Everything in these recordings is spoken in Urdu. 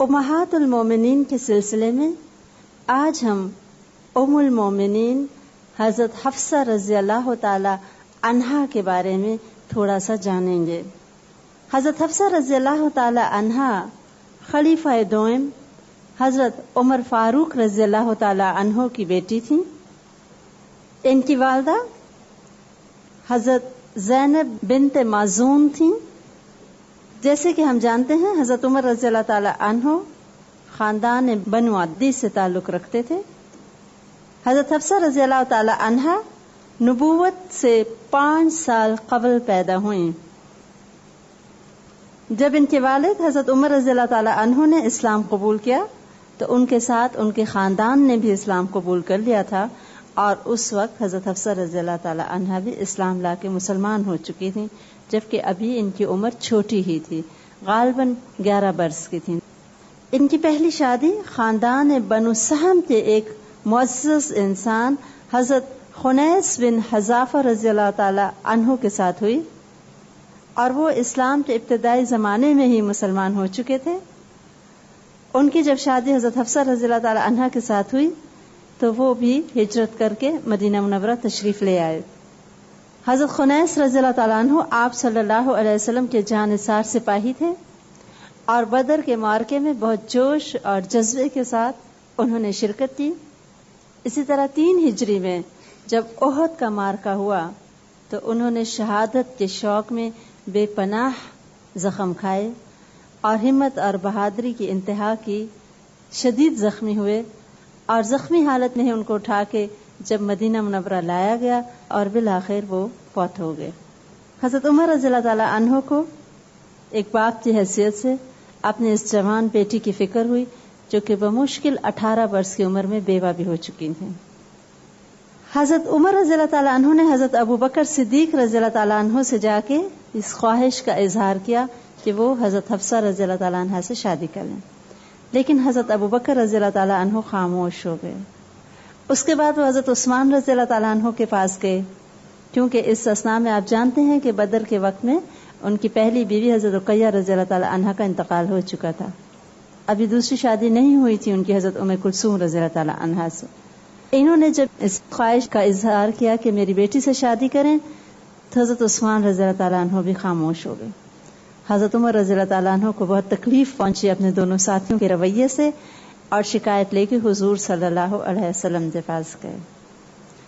امہات المومنین کے سلسلے میں آج ہم ام المومنین حضرت حفصہ رضی اللہ تعالی عنہا کے بارے میں تھوڑا سا جانیں گے۔ حضرت حفصہ رضی اللہ تعالی عنہا خلیفہ دوم حضرت عمر فاروق رضی اللہ تعالی عنہ کی بیٹی تھیں۔ ان کی والدہ حضرت زینب بنت مازون تھیں۔ جیسے کہ ہم جانتے ہیں حضرت عمر رضی اللہ تعالی عنہ خاندان بنو عدی سے تعلق رکھتے تھے۔ حضرت حفصہ رضی اللہ تعالی عنہا نبوت سے 5 سال قبل پیدا ہوئیں۔ جب ان کے والد حضرت عمر رضی اللہ تعالی عنہ نے اسلام قبول کیا تو ان کے ساتھ ان کے خاندان نے بھی اسلام قبول کر لیا تھا، اور اس وقت حضرت حفصہ رضی اللہ تعالی عنہا بھی اسلام لا کے مسلمان ہو چکی تھیں، جبکہ ابھی ان کی عمر چھوٹی ہی تھی، غالباً 11 برس کی تھی۔ ان کی پہلی شادی خاندان بنو سہم کے ایک معزز انسان حضرت خنیس بن حذافہ رضی اللہ تعالی عنہ کے ساتھ ہوئی، اور وہ اسلام کے ابتدائی زمانے میں ہی مسلمان ہو چکے تھے۔ ان کی جب شادی حضرت حفصہ رضی اللہ تعالی عنہ کے ساتھ ہوئی تو وہ بھی ہجرت کر کے مدینہ منورہ تشریف لے آئے۔ حضرت خنیس رضی اللہ تعالیٰ عنہ آپ صلی اللہ علیہ وسلم کے جانثار سپاہی تھے، اور بدر کے معرکے میں بہت جوش اور جذبے کے ساتھ انہوں نے شرکت کی۔ اسی طرح 3 ہجری میں جب احد کا معرکہ ہوا تو انہوں نے شہادت کے شوق میں بے پناہ زخم کھائے اور ہمت اور بہادری کی انتہا کی، شدید زخمی ہوئے، اور زخمی حالت میں ہی ان کو اٹھا کے جب مدینہ منورہ لایا گیا اور بالآخر وہ فوت ہو گئے۔ حضرت عمر رضی اللہ تعالی عنہ کو ایک باپ کی حیثیت سے اپنے اس جوان بیٹی کی فکر ہوئی، جو کہ بمشکل 18 برس کی عمر میں بیوہ بھی ہو چکی تھیں۔ حضرت عمر رضی اللہ تعالی عنہ نے حضرت ابو بکر صدیق رضی اللہ تعالی عنہ سے جا کے اس خواہش کا اظہار کیا کہ وہ حضرت حفصہ رضی اللہ تعالی عنہ سے شادی کر لیں، لیکن حضرت ابو بکر رضی اللہ تعالی عنہ خاموش ہو گئے۔ اس کے بعد وہ حضرت عثمان رضی اللہ تعالی عنہ کے پاس گئے، کیونکہ اس اثناء میں آپ جانتے ہیں کہ بدر کے وقت میں ان کی پہلی بیوی حضرت رقیہ رضی اللہ تعالی عنہ کا انتقال ہو چکا تھا، ابھی دوسری شادی نہیں ہوئی تھی ان کی حضرت ام کلثوم رضی اللہ تعالی عنہ سے۔ انہوں نے جب اس خواہش کا اظہار کیا کہ میری بیٹی سے شادی کریں تو حضرت عثمان رضی اللہ تعالی عنہ بھی خاموش ہو گئے۔ حضرت عمر رضی اللہ تعالیٰ عنہ کو بہت تکلیف پہنچی اپنے دونوں ساتھیوں کے رویے سے، اور شکایت لے کے حضور صلی اللہ علیہ وسلم کے پاس گئے۔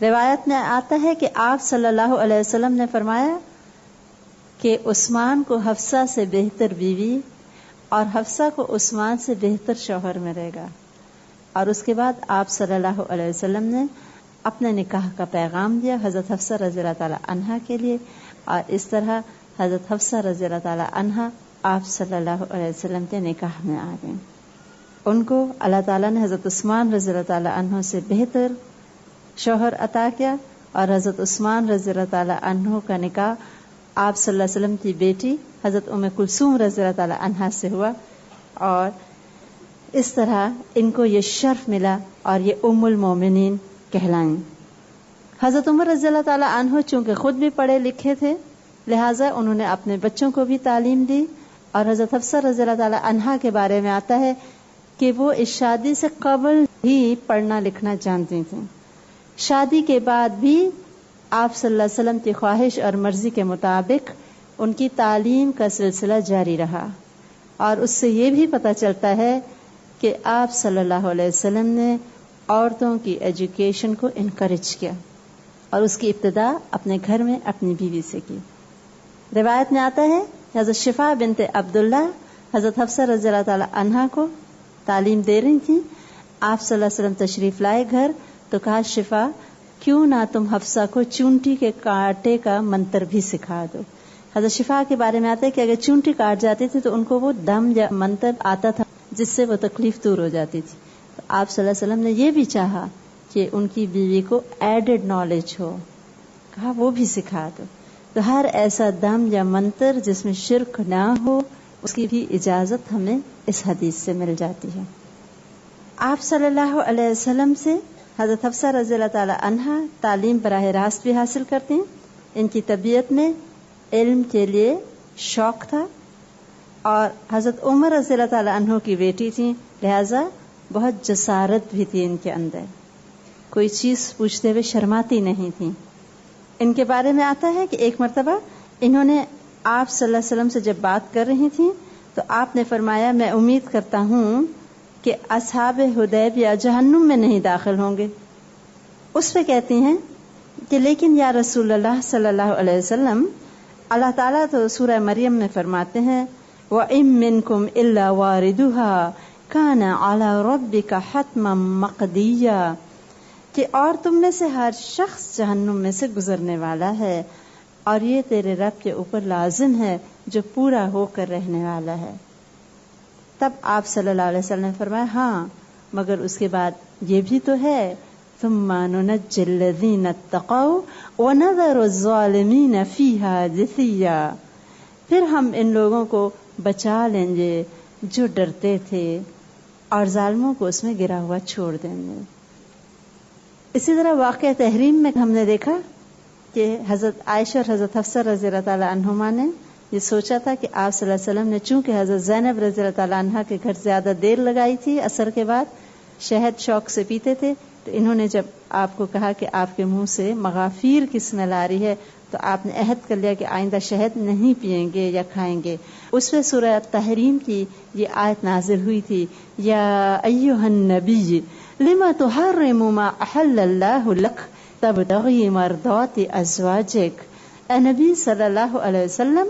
روایت میں آتا ہے کہ آپ صلی اللہ علیہ وسلم نے فرمایا کہ عثمان کو حفصہ سے بہتر بیوی اور حفصہ کو عثمان سے بہتر شوہر ملے گا، اور اس کے بعد آپ صلی اللہ علیہ وسلم نے اپنے نکاح کا پیغام دیا حضرت حفصہ رضی اللہ تعالی عنہا کے لیے، اور اس طرح حضرت حفصہ رضی اللہ تعالی عنہا آپ صلی اللہ علیہ وسلم کے نکاح میں آ گئیں۔ ان کو اللہ تعالیٰ نے حضرت عثمان رضی اللہ تعالی عنہ سے بہتر شوہر عطا کیا، اور حضرت عثمان رضی اللہ تعالی عنہ کا نکاح آپ صلی اللہ علیہ وسلم کی بیٹی حضرت ام کلثوم رضی اللہ تعالی عنہا سے ہوا، اور اس طرح ان کو یہ شرف ملا اور یہ ام المومنین کہلائیں۔ حضرت عمر رضی اللہ تعالی عنہ چونکہ خود بھی پڑھے لکھے تھے، لہٰذا انہوں نے اپنے بچوں کو بھی تعلیم دی، اور حضرت حفصہ رضی اللہ تعالی عنہا کے بارے میں آتا ہے کہ وہ اس شادی سے قبل ہی پڑھنا لکھنا جانتی تھیں۔ شادی کے بعد بھی آپ صلی اللہ علیہ وسلم کی خواہش اور مرضی کے مطابق ان کی تعلیم کا سلسلہ جاری رہا، اور اس سے یہ بھی پتہ چلتا ہے کہ آپ صلی اللہ علیہ وسلم نے عورتوں کی ایجوکیشن کو انکریج کیا، اور اس کی ابتدا اپنے گھر میں اپنی بیوی سے کی۔ روایت میں آتا ہے کہ حضرت شفا بنت عبداللہ حضرت حفصہ رضی اللہ تعالی عنہا کو تعلیم دے رہی تھیں۔ آپ صلی اللہ علیہ وسلم تشریف لائے گھر تو کہا، شفا کیوں نہ تم حفصہ کو چونٹی کے کانٹے کا منتر بھی سکھا دو۔ حضرت شفا کے بارے میں آتا ہے کہ اگر چونٹی کاٹ جاتی تھی تو ان کو وہ دم یا منتر آتا تھا جس سے وہ تکلیف دور ہو جاتی تھی۔ تو آپ صلی اللہ علیہ وسلم نے یہ بھی چاہا کہ ان کی بیوی کو ایڈڈ نالج ہو، کہا وہ بھی سکھا دو۔ تو ہر ایسا دم یا منتر جس میں شرک نہ ہو، اس کی بھی اجازت ہمیں اس حدیث سے مل جاتی ہے۔ آپ صلی اللہ علیہ وسلم سے حضرت حفصہ رضی اللہ تعالی عنہا تعلیم براہ راست بھی حاصل کرتے ہیں۔ ان کی طبیعت میں علم کے لیے شوق تھا، اور حضرت عمر رضی اللہ تعالیٰ عنہ کی بیٹی تھی، لہذا بہت جسارت بھی تھی ان کے اندر، کوئی چیز پوچھتے ہوئے شرماتی نہیں تھی. ان کے بارے میں آتا ہے کہ ایک مرتبہ انہوں نے آپ صلی اللہ علیہ وسلم سے جب بات کر رہی تھیں تو آپ نے فرمایا میں امید کرتا ہوں کہ اصحاب حدیبیہ جہنم میں نہیں داخل ہوں گے. اس پہ کہتی ہیں کہ لیکن یا رسول اللہ صلی اللہ علیہ وسلم، اللہ تعالیٰ تو سورہ مریم میں فرماتے ہیں وَإِن مِّنكُمْ إِلَّا وَارِدُهَا كَانَ عَلَى رَبِّكَ حَتْمًا مَّقْضِيًّا، کہ اور تم میں سے ہر شخص جہنم میں سے گزرنے والا ہے اور یہ تیرے رب کے اوپر لازم ہے جو پورا ہو کر رہنے والا ہے. تب آپ صلی اللہ علیہ وسلم نے فرمایا ہاں مگر اس کے بعد یہ بھی تو ہے ثم ننجی الذین اتقوا ونذر الظالمین فیہا جثیا، پھر ہم ان لوگوں کو بچا لیں گے جو ڈرتے تھے اور ظالموں کو اس میں گرا ہوا چھوڑ دیں گے. اسی طرح واقعہ تحریم میں ہم نے دیکھا کہ حضرت عائشہ اور حضرت حفصہ رضی اللہ تعالی عنہما نے یہ سوچا تھا کہ آپ صلی اللہ علیہ وسلم نے چونکہ حضرت زینب رضی اللہ تعالی عنہا کے گھر زیادہ دیر لگائی تھی، عصر کے بعد شہد شوق سے پیتے تھے، تو انہوں نے جب آپ کو کہا کہ آپ کے منہ سے مغافیر کی اسمیل آ رہی ہے تو آپ نے عہد کر لیا کہ آئندہ شہد نہیں پیئیں گے یا کھائیں گے. اس پہ سورہ تحریم کی یہ آیت نازل ہوئی تھی یا ایھا النبی لما تحرم ما احل اللہ لک تبتغی مرضات ازواجک، اے نبی صلی اللہ علیہ وسلم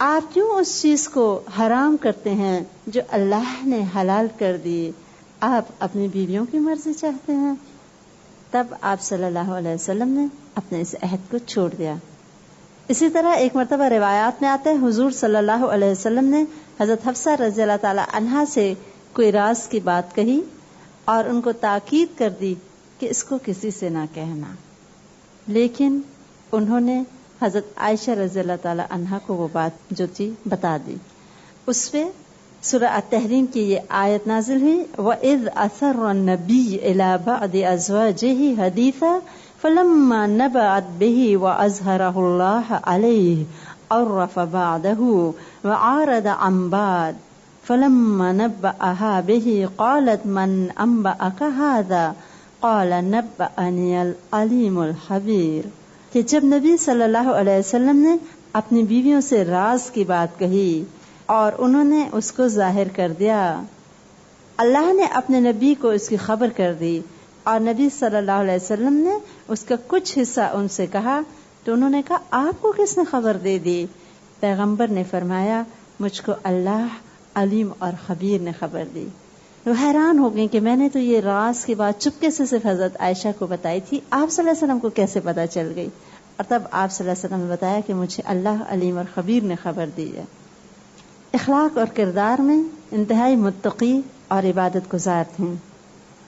آپ کیوں اس چیز کو حرام کرتے ہیں جو اللہ نے حلال کر دی، آپ اپنی بیویوں کی مرضی چاہتے ہیں. تب آپ صلی اللہ علیہ وسلم نے اپنے اس عہد کو چھوڑ دیا. اسی طرح ایک مرتبہ روایات میں آتا ہے حضور صلی اللہ علیہ وسلم نے حضرت حفصہ رضی اللہ تعالی عنہا سے کوئی راز کی بات کہی اور ان کو تاکید کر دی کہ اس کو کسی سے نہ کہنا، لیکن انہوں نے حضرت عائشہ رضی اللہ تعالی عنہا کو وہ بات جو تھی بتا دی. اس پہ سورہ التحریم کی یہ آیت نازل ہوئی وَإِذْ أَثَرَّ النَّبِيُّ إِلَى بَعْضِ أَزْوَاجِهِ حَدِيثًا فَلَمَّا نَبَأَتْ بِهِ وَأَظْهَرَهُ اللَّهُ عَلَيْهِ عَرَّفَ بَعْضَهُ وَعَارَضَ عَنْ بَعْضٍ فَلَمَّا نَبَّأَهَا بِهِ قَالَتْ مَنْ أَنْبَأَكَ هَذَا قَالَ نَبَّأَنِيَ الْعَلِيمُ الْخَبِيرُ، کہ جب نبی صلی اللہ علیہ وسلم نے اپنی بیویوں سے راز کی بات کہی اور انہوں نے اس کو ظاہر کر دیا، اللہ نے اپنے نبی کو اس کی خبر کر دی اور نبی صلی اللہ علیہ وسلم نے اس کا کچھ حصہ ان سے کہا تو انہوں نے کہا آپ کو کس نے خبر دے دی؟ پیغمبر نے فرمایا مجھ کو اللہ علیم اور خبیر نے خبر دی. وہ حیران ہو گئی کہ میں نے تو یہ راز کی بات چپکے سے صرف حضرت عائشہ کو بتائی تھی، آپ صلی اللہ علیہ وسلم کو کیسے پتہ چل گئی؟ اور تب آپ صلی اللہ علیہ وسلم نے بتایا کہ مجھے اللہ علیم اور خبیر نے خبر دی ہے. اخلاق اور کردار میں انتہائی متقی اور عبادت گزار تھیں،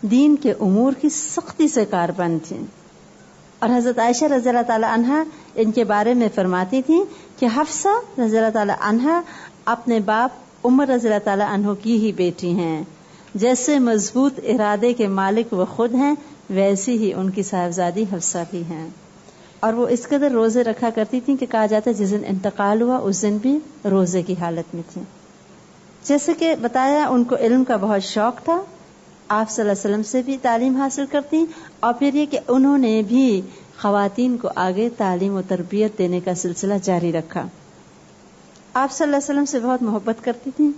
دین کے امور کی سختی سے کاربند تھیں. اور حضرت عائشہ رضی اللہ تعالی عنہا ان کے بارے میں فرماتی تھیں کہ حفصہ رضی اللہ تعالی عنہا اپنے باپ عمر رضی اللہ تعالی عنہ کی ہی بیٹی ہیں. جیسے مضبوط ارادے کے مالک وہ خود ہیں ویسی ہی ان کی صاحبزادی حفصہ بھی ہیں. اور وہ اس قدر روزے رکھا کرتی تھیں کہ کہا جاتا ہے جس دن انتقال ہوا اس دن بھی روزے کی حالت میں تھیں. جیسے کہ بتایا ان کو علم کا بہت شوق تھا، آپ صلی اللہ علیہ وسلم سے بھی تعلیم حاصل کرتی، اور پھر یہ کہ انہوں نے بھی خواتین کو آگے تعلیم و تربیت دینے کا سلسلہ جاری رکھا. آپ صلی اللہ علیہ وسلم سے بہت محبت کرتی تھیں.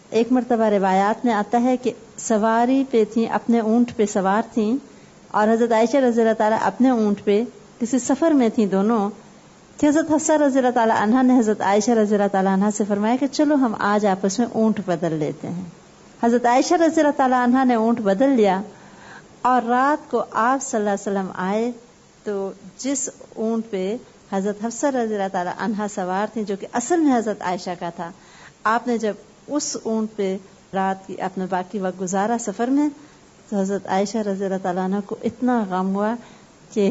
ایک مرتبہ روایات میں آتا ہے کہ سواری پہ تھیں، اپنے اونٹ پہ سوار تھیں، اور حضرت عائشہ رضی اللہ تعالیٰ اپنے اونٹ پہ کسی سفر میں تھیں دونوں، کہ حضرت حفصہ رضی اللہ تعالیٰ عنہا نے حضرت عائشہ رضی اللہ تعالیٰ عنہا سے فرمایا کہ چلو ہم آج آپس میں اونٹ بدل لیتے ہیں. حضرت عائشہ رضی اللہ تعالیٰ عنہا نے اونٹ بدل لیا، اور رات کو آپ صلی اللہ علیہ وسلم آئے تو جس اونٹ پہ حضرت حفصہ رضی اللہ تعالیٰ عنہا سوار تھیں جو کہ اصل میں حضرت عائشہ کا تھا، آپ نے جب اس اونٹ پہ رات کی اپنا باقی وقت گزارا سفر میں تو حضرت عائشہ رضی اللہ تعالیٰ عنہ کو اتنا غم ہوا کہ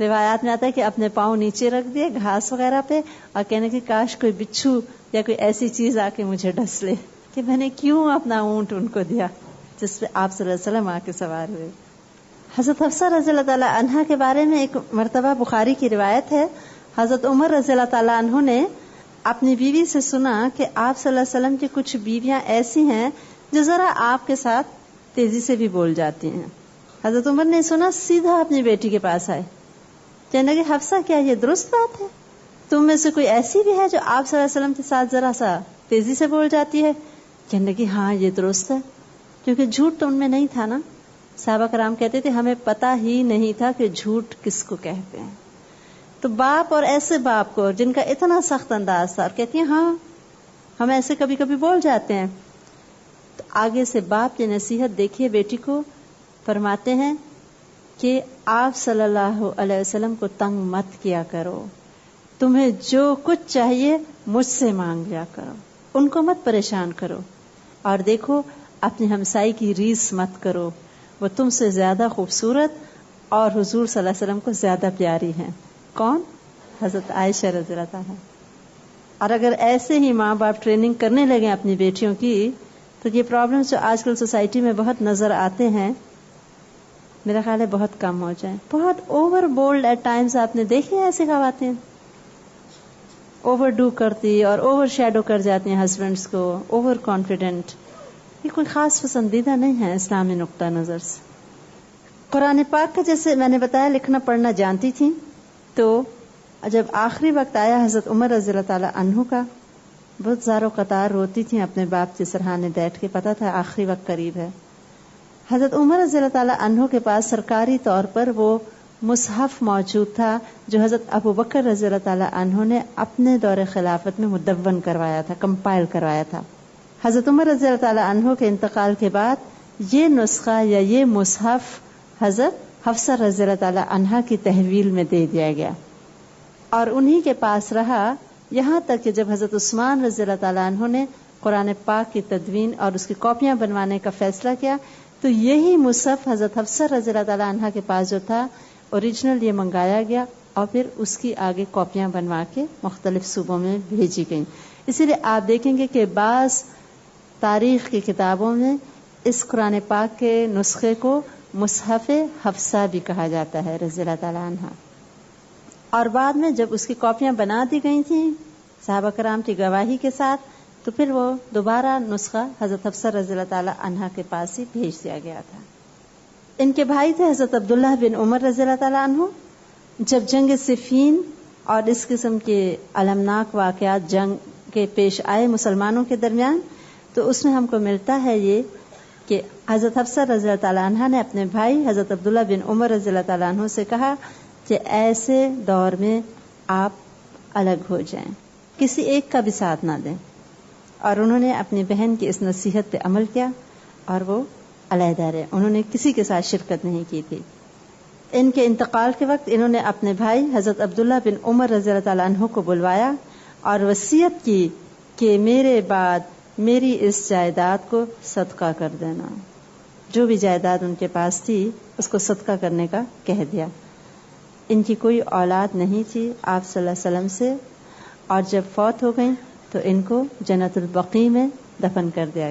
روایات میں آتا ہے کہ اپنے پاؤں نیچے رکھ دیے گھاس وغیرہ پہ اور کہنے کہ کاش کوئی بچھو یا کوئی ایسی چیز آ کے مجھے ڈس لے کہ میں نے کیوں اپنا اونٹ ان کو دیا جس پہ آپ صلی اللہ علیہ وسلم آ کے سوار ہوئے. حضرت حفصہ رضی اللہ تعالیٰ عنہ کے بارے میں ایک مرتبہ بخاری کی روایت ہے، حضرت عمر رضی اللہ تعالیٰ عنہ نے اپنی بیوی سے سنا کہ آپ صلی اللہ علیہ وسلم کی کچھ بیویاں ایسی ہیں جو ذرا آپ کے ساتھ تیزی سے بھی بول جاتی ہیں. حضرت عمر نے سنا, سیدھا اپنی بیٹی کے پاس آئے, کہنے لگے حفصہ کیا یہ درست بات ہے؟ تم میں سے کوئی ایسی بھی ہے جو آپ صلی اللہ علیہ وسلم کے ساتھ ذرا سا تیزی سے بول جاتی ہے؟ کہنے لگی ہاں یہ درست ہے, کیونکہ جھوٹ تو ان میں نہیں تھا نا. صحابہ کرام کہتے تھے ہمیں پتہ ہی نہیں تھا کہ جھوٹ کس کو کہتے ہیں. تو باپ اور ایسے باپ کو جن کا اتنا سخت انداز تھا, اور کہتی ہیں ہاں ہم ایسے کبھی کبھی بول جاتے ہیں. تو آگے سے باپ کی نصیحت دیکھیے بیٹی کو, فرماتے ہیں کہ آپ صلی اللہ علیہ وسلم کو تنگ مت کیا کرو, تمہیں جو کچھ چاہیے مجھ سے مانگ لیا کرو, ان کو مت پریشان کرو, اور دیکھو اپنی ہمسائی کی ریس مت کرو, وہ تم سے زیادہ خوبصورت اور حضور صلی اللہ علیہ وسلم کو زیادہ پیاری ہیں. کون؟ حضرت عائشہ رضی اللہ عنہا. اور اگر ایسے ہی ماں باپ ٹریننگ کرنے لگے اپنی بیٹیوں کی, تو یہ پرابلمز جو آج کل سوسائٹی میں بہت نظر آتے ہیں, میرا خیال ہے بہت کم ہو جائیں. بہت اوور بولڈ ایٹ ٹائمز آپ نے دیکھے ایسے خواتین, اوور ڈو کرتی اور اوور شیڈو کر جاتی ہیں ہسبینڈس کو, اوور کانفیڈنٹ. یہ کوئی خاص پسندیدہ نہیں ہے اسلامی نقطہ نظر سے. قرآن پاک کا جیسے میں نے بتایا لکھنا پڑھنا جانتی تھی, تو جب آخری وقت آیا حضرت عمر رضی اللہ تعالی عنہ کا, بہت زار و قطار روتی تھیں اپنے باپ کے سرہانے بیٹھ کے, پتا تھا آخری وقت قریب ہے. حضرت عمر رضی اللہ تعالی عنہ کے پاس سرکاری طور پر وہ مصحف موجود تھا جو حضرت ابو بکر رضی اللہ تعالی عنہ نے اپنے دور خلافت میں مدون کروایا تھا, کمپائل کروایا تھا. حضرت عمر رضی اللہ تعالی عنہ کے انتقال کے بعد یہ نسخہ یا یہ مصحف حضرت حفصہ رضی اللہ تعالی عنہا کی تحویل میں دے دیا گیا, اور انہی کے پاس رہا یہاں تک کہ جب حضرت عثمان رضی اللہ تعالی عنہ نے قرآن پاک کی تدوین اور اس کی کاپیاں بنوانے کا فیصلہ کیا, تو یہی مصحف حضرت حفصہ رضی اللہ تعالی عنہا کے پاس جو تھا اوریجنل یہ منگایا گیا, اور پھر اس کی آگے کاپیاں بنوا کے مختلف صوبوں میں بھیجی گئیں. اسی لیے آپ دیکھیں گے کہ بعض تاریخ کی کتابوں میں اس قرآن پاک کے نسخے کو مصحف حفصہ بھی کہا جاتا ہے رضی اللہ تعالی عنہا. اور بعد میں جب اس کی کاپیاں بنا دی گئی تھیں صحابہ کرام کی گواہی کے ساتھ, تو پھر وہ دوبارہ نسخہ حضرت حفصہ رضی اللہ تعالی عنہا کے پاس ہی بھیج دیا گیا تھا. ان کے بھائی تھے حضرت عبداللہ بن عمر رضی اللہ تعالی عنہ. جب جنگ صفین اور اس قسم کے المناک واقعات جنگ کے پیش آئے مسلمانوں کے درمیان, تو اس میں ہم کو ملتا ہے یہ کہ حضرت حفصہ رضی اللہ تعالی عنہ نے اپنے بھائی حضرت عبداللہ بن عمر رضی اللہ تعالی عنہ سے کہا کہ ایسے دور میں آپ الگ ہو جائیں, کسی ایک کا بھی ساتھ نہ دیں. اور انہوں نے اپنی بہن کی اس نصیحت پہ عمل کیا اور وہ علیحدہ رہے, انہوں نے کسی کے ساتھ شرکت نہیں کی تھی. ان کے انتقال کے وقت انہوں نے اپنے بھائی حضرت عبداللہ بن عمر رضی اللہ تعالی عنہ کو بلوایا اور وصیت کی کہ میرے بعد میری اس جائیداد کو صدقہ کر دینا. جو بھی جائیداد ان کے پاس تھی اس کو صدقہ کرنے کا کہہ دیا. ان کی کوئی اولاد نہیں تھی آپ صلی اللہ علیہ وسلم سے, اور جب فوت ہو گئیں تو ان کو جنت البقیع میں دفن کر دیا.